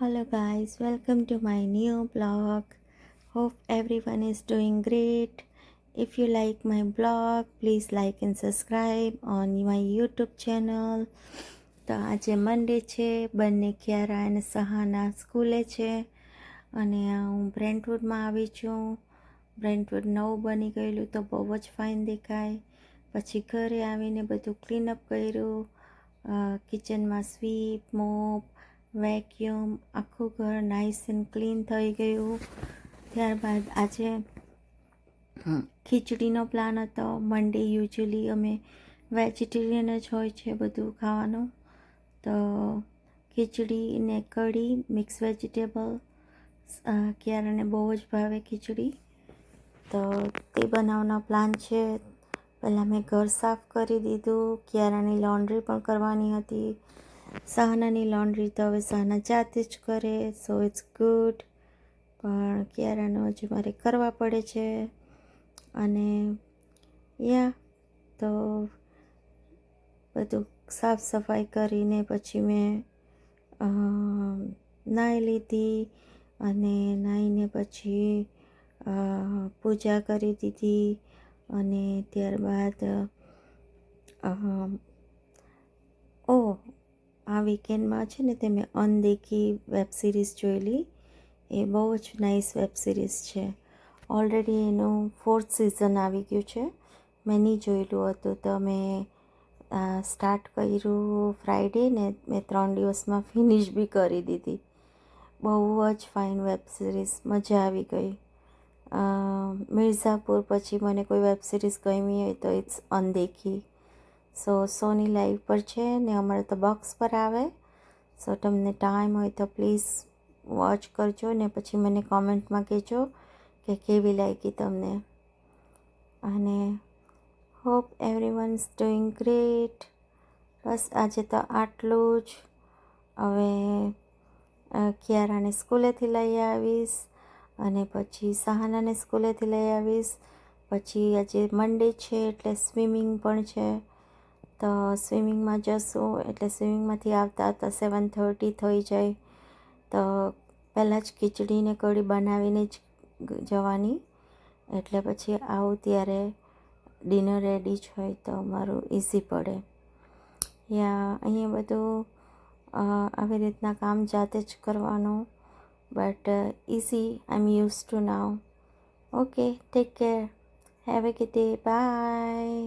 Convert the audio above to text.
Hello guys, welcome to my new blog. Hope everyone is doing great. If you like my blog, please like and subscribe on my YouTube channel. તો આજે મંડે છે, બંને ક્યારા અને સહાના સ્કૂલે છે અને હું બ્રેન્ટવુડમાં આવી છું. બ્રેન્ટવુડ નવું બની ગયેલું તો બહુ જ ફાઇન દેખાય. પછી ઘરે આવીને બધું ક્લીનઅપ કર્યું, કિચનમાં સ્વીપ, મોપ, વેક્યુમ, આખું ઘર નાઇસ એન્ડ ક્લીન થઈ ગયું. ત્યારબાદ આજે ખીચડીનો પ્લાન હતો. મંડે યુઝ્યુઅલી અમે વેજીટેરિયન જ હોય છે બધું ખાવાનું. તો ખીચડી ને કઢી, મિક્સ વેજીટેબલ, કિયારાને બહુ જ ભાવે ખીચડી, તો તે બનાવવાનો પ્લાન છે. પહેલાં મેં ઘર સાફ કરી દીધું. કિયારાની લોન્ડ્રી પણ કરવાની હતી. સહનાની લોન્ડ્રી તો હવે સહના જાતે જ કરે, સો ઇટ્સ ગુડ. પણ કિયારાનું હજી મારે કરવા પડે છે. અને તો બધું સાફ સફાઈ કરીને પછી મેં નાહી લીધી અને નાહીને પછી પૂજા કરી દીધી. અને ત્યારબાદ આ વીકેન્ડમાં છે ને તે મેં અનદેખી વેબ સિરીઝ જોયેલી. એ બહુ જ નાઇસ વેબ સિરીઝ છે. ઓલરેડી એનું 4th સિઝન આવી ગયું છે. મેં નહીં જોયેલું હતું તો મેં સ્ટાર્ટ કર્યું ફ્રાઈડે ને મેં 3 દિવસમાં ફિનિશ બી કરી દીધી. બહુ જ ફાઇન વેબ સિરીઝ, મજા આવી ગઈ. મિર્ઝાપુર પછી મને કોઈ વેબ સિરીઝ ગમી હોય તો ઇટ્સ અનદેખી. સો સોની લાઈવ પર છે ને અમારે તો બોક્સ પર આવે. સો તમને ટાઈમ હોય તો પ્લીઝ વોચ કરજો ને પછી મને કોમેન્ટમાં કહેજો કે કેવી લાગી તમને. અને hope everyone is doing great. બસ આજે તો આટલું જ. હવે કિયારાને સ્કૂલેથી લઈ આવીશ અને પછી સહાનાને સ્કૂલેથી લઈ આવીશ. પછી આજે મંડે છે એટલે સ્વિમિંગ પણ છે, તો સ્વિમિંગમાં જશું. એટલે સ્વિમિંગમાંથી આવતા આવતા 7:30 થઈ જાય. તો પહેલાં જ ખીચડીને કઢી બનાવીને જ જવાની, એટલે પછી આવું ત્યારે ડિનર રેડી જ હોય તો મારું ઇઝી પડે. અહીંયા બધું આવી રીતના કામ જાતે જ કરવાનું, but easy. I am use to now. Okay, take care. Have a good day. By.